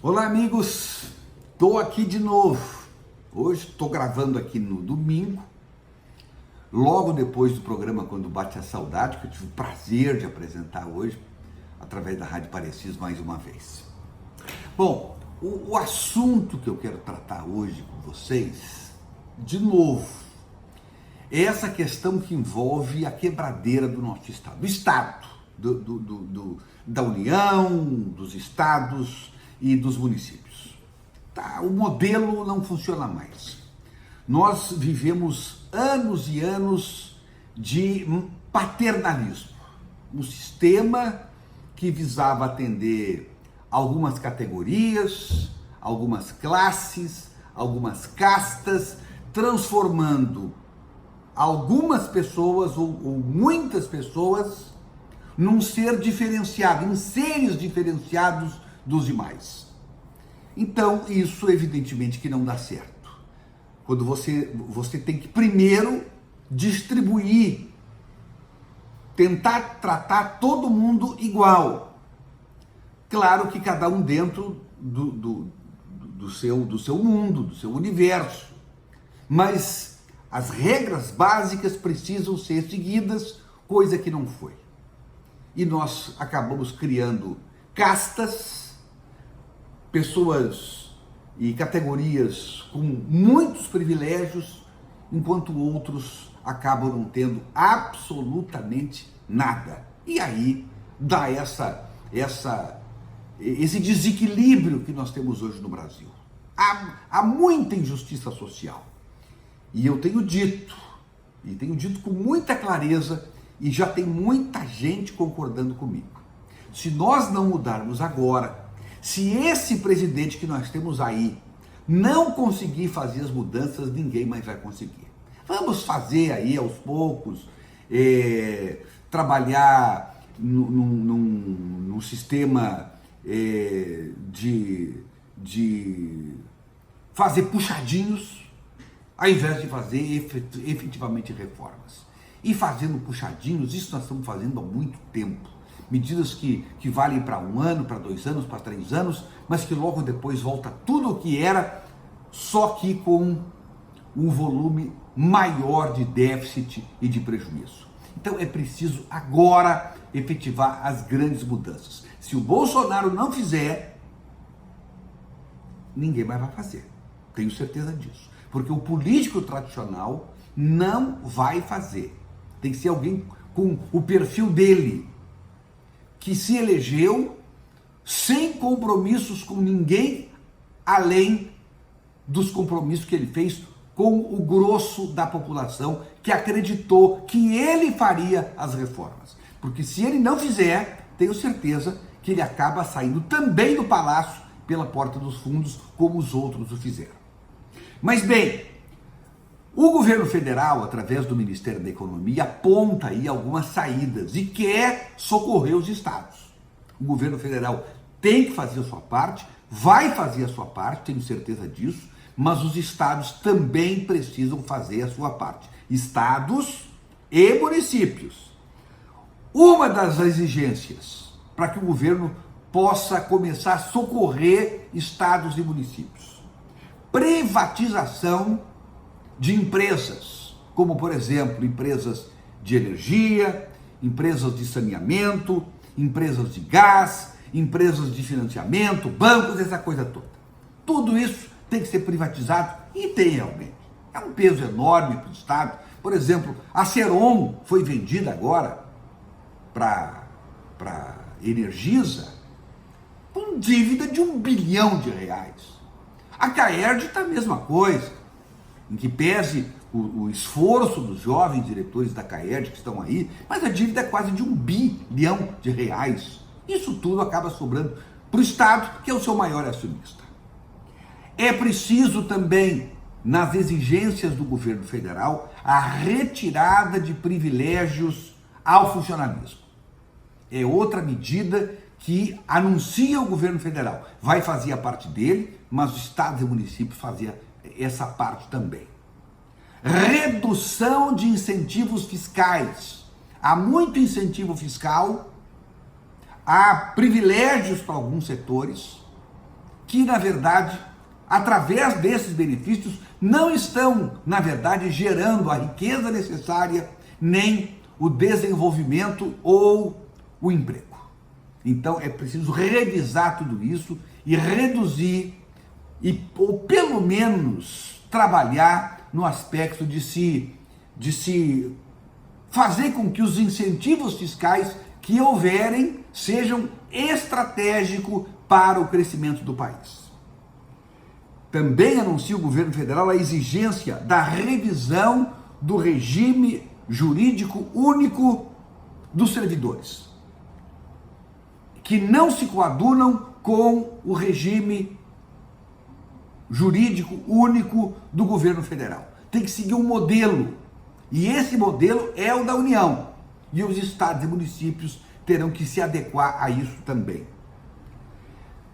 Olá, amigos, estou aqui de novo. Hoje estou gravando aqui no domingo, logo depois do programa Quando Bate a Saudade, que eu tive o prazer de apresentar hoje, através da Rádio Parecis mais uma vez. Bom, o assunto que eu quero tratar hoje com vocês, de novo, é essa questão que envolve a quebradeira do nosso Estado, do Estado, da União, dos estados e dos municípios. Tá, o modelo não funciona mais. Nós vivemos anos e anos de paternalismo. Um sistema que visava atender algumas categorias, algumas classes, algumas castas, transformando algumas pessoas ou muitas pessoas num ser diferenciado, em seres diferenciados dos demais. Então, isso evidentemente que não dá certo. Quando você tem que primeiro distribuir, tentar tratar todo mundo igual. Claro que cada um dentro do seu mundo, do seu universo. Mas as regras básicas precisam ser seguidas, coisa que não foi. E nós acabamos criando castas, pessoas e categorias com muitos privilégios, enquanto outros acabam não tendo absolutamente nada. E aí dá esse desequilíbrio que nós temos hoje no Brasil. Há muita injustiça social. E eu tenho dito com muita clareza, e já tem muita gente concordando comigo. Se nós não mudarmos agora, se esse presidente que nós temos aí não conseguir fazer as mudanças, ninguém mais vai conseguir. Vamos fazer aí aos poucos, trabalhar num sistema de fazer puxadinhos, ao invés de fazer efetivamente reformas. E fazendo puxadinhos, isso nós estamos fazendo há muito tempo. Medidas que valem para 1 ano, para 2 anos, para 3 anos, mas que logo depois volta tudo o que era, só que com um volume maior de déficit e de prejuízo. Então é preciso agora efetivar as grandes mudanças. Se o Bolsonaro não fizer, ninguém mais vai fazer. Tenho certeza disso. Porque o político tradicional não vai fazer. Tem que ser alguém com o perfil dele, que se elegeu sem compromissos com ninguém, além dos compromissos que ele fez com o grosso da população, que acreditou que ele faria as reformas. Porque se ele não fizer, tenho certeza que ele acaba saindo também do palácio pela porta dos fundos, como os outros o fizeram. Mas bem, o governo federal, através do Ministério da Economia, aponta aí algumas saídas e quer socorrer os estados. O governo federal tem que fazer a sua parte, vai fazer a sua parte, tenho certeza disso, mas os estados também precisam fazer a sua parte. Estados e municípios. Uma das exigências para que o governo possa começar a socorrer estados e municípios: privatização de empresas, como por exemplo, empresas de energia, empresas de saneamento, empresas de gás, empresas de financiamento, bancos, essa coisa toda. Tudo isso tem que ser privatizado e tem realmente. É um peso enorme para o Estado. Por exemplo, a Ceron foi vendida agora para Energisa com dívida de R$1 bilhão. A Caerd está a mesma coisa. Em que pese o esforço dos jovens diretores da Caerd que estão aí, mas a dívida é quase de R$1 bilhão. Isso tudo acaba sobrando para o Estado, que é o seu maior acionista. É preciso também, nas exigências do governo federal, a retirada de privilégios ao funcionalismo. É outra medida que anuncia o governo federal. Vai fazer a parte dele, mas os estados e municípios faziam essa parte também. Redução de incentivos fiscais. Há muito incentivo fiscal, há privilégios para alguns setores que, na verdade, através desses benefícios, não estão, na verdade, gerando a riqueza necessária, nem o desenvolvimento ou o emprego. Então é preciso revisar tudo isso e reduzir, ou pelo menos trabalhar no aspecto de se fazer com que os incentivos fiscais que houverem sejam estratégicos para o crescimento do país. Também anuncia o governo federal a exigência da revisão do regime jurídico único dos servidores, que não se coadunam com o regime jurídico único do governo federal. Tem que seguir um modelo, e esse modelo é o da União, e os estados e municípios terão que se adequar a isso também.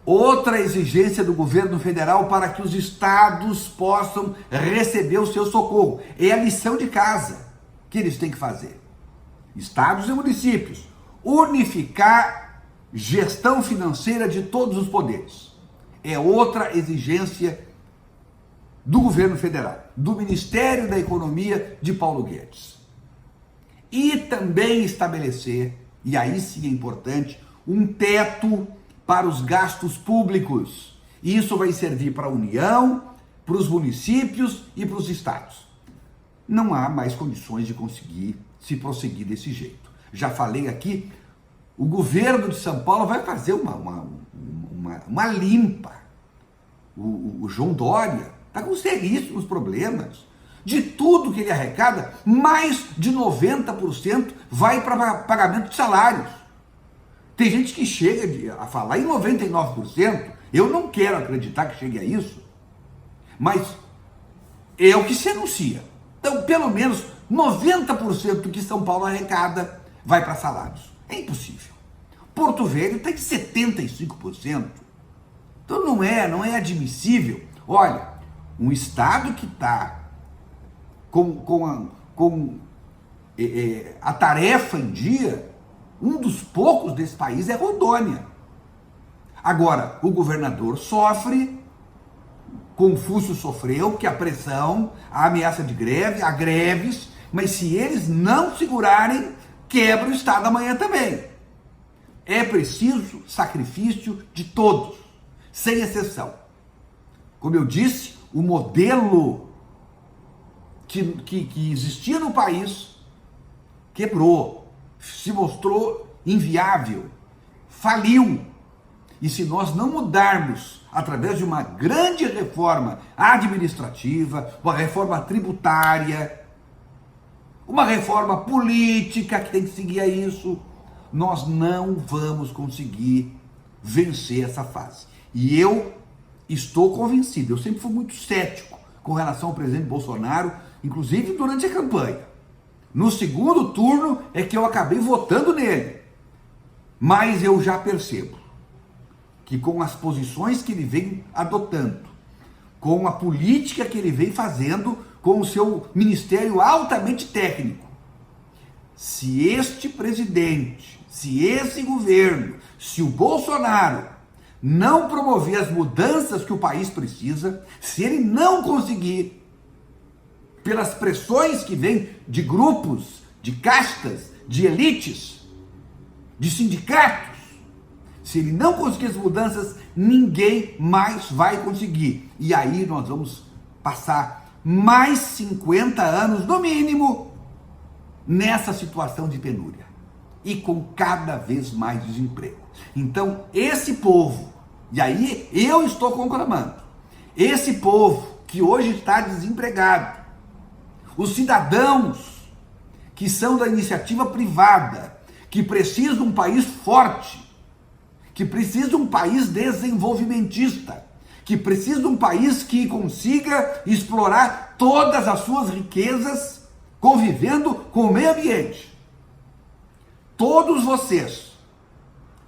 Outra exigência do governo federal para que os estados possam receber o seu socorro é a lição de casa que eles têm que fazer. Estados e municípios, unificar gestão financeira de todos os poderes. É outra exigência do governo federal, do Ministério da Economia de Paulo Guedes. E também estabelecer, e aí sim é importante, um teto para os gastos públicos. Isso vai servir para a União, para os municípios e para os estados. Não há mais condições de conseguir se prosseguir desse jeito. Já falei aqui, o governo de São Paulo vai fazer uma limpa. O João Dória está com seríssimos problemas. De tudo que ele arrecada, mais de 90% vai para pagamento de salários. Tem gente que chega a falar em 99%, eu não quero acreditar que chegue a isso, mas é o que se anuncia. Então, pelo menos 90% do que São Paulo arrecada vai para salários. É impossível. Porto Velho tem 75%. Então não é admissível. Olha, um estado que está com a tarefa em dia, um dos poucos desse país é Rondônia. Agora, o governador sofre, Confúcio sofreu, que a pressão, a ameaça de greve, há greves, mas se eles não segurarem, quebra o estado amanhã também. É preciso sacrifício de todos, sem exceção. Como eu disse, o modelo que existia no país quebrou, se mostrou inviável, faliu. E se nós não mudarmos através de uma grande reforma administrativa, uma reforma tributária, uma reforma política que tem que seguir a isso, nós não vamos conseguir vencer essa fase. E eu estou convencido, eu sempre fui muito cético com relação ao presidente Bolsonaro, inclusive durante a campanha. No segundo turno é que eu acabei votando nele. Mas eu já percebo que com as posições que ele vem adotando, com a política que ele vem fazendo, com o seu ministério altamente técnico, se este presidente, se esse governo, se o Bolsonaro não promover as mudanças que o país precisa, se ele não conseguir, pelas pressões que vêm de grupos, de castas, de elites, de sindicatos, se ele não conseguir as mudanças, ninguém mais vai conseguir. E aí nós vamos passar mais 50 anos, no mínimo, nessa situação de penúria. E com cada vez mais desemprego. Então, esse povo, e aí eu estou conclamando, esse povo que hoje está desempregado, os cidadãos que são da iniciativa privada, que precisam de um país forte, que precisa de um país desenvolvimentista, que precisa de um país que consiga explorar todas as suas riquezas, convivendo com o meio ambiente. Todos vocês,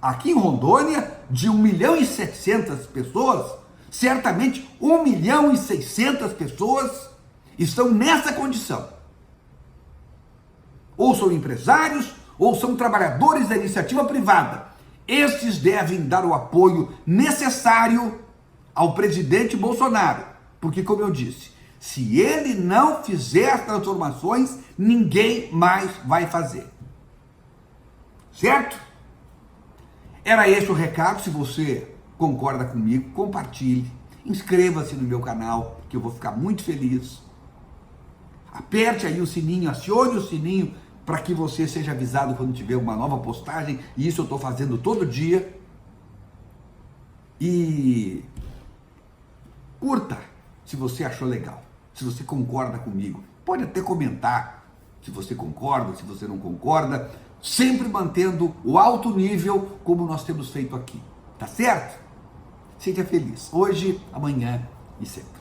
aqui em Rondônia, de 1.700.000 pessoas, certamente 1.600.000 pessoas estão nessa condição. Ou são empresários, ou são trabalhadores da iniciativa privada. Estes devem dar o apoio necessário ao presidente Bolsonaro, porque, como eu disse, se ele não fizer as transformações, ninguém mais vai fazer. Certo? Era esse o recado. Se você concorda comigo, compartilhe, inscreva-se no meu canal, que eu vou ficar muito feliz. Aperte aí o sininho, acione o sininho para que você seja avisado quando tiver uma nova postagem, e isso eu estou fazendo todo dia. E curta se você achou legal, se você concorda comigo. Pode até comentar se você concorda, se você não concorda, sempre mantendo o alto nível como nós temos feito aqui. Tá certo? Seja feliz, hoje, amanhã e sempre.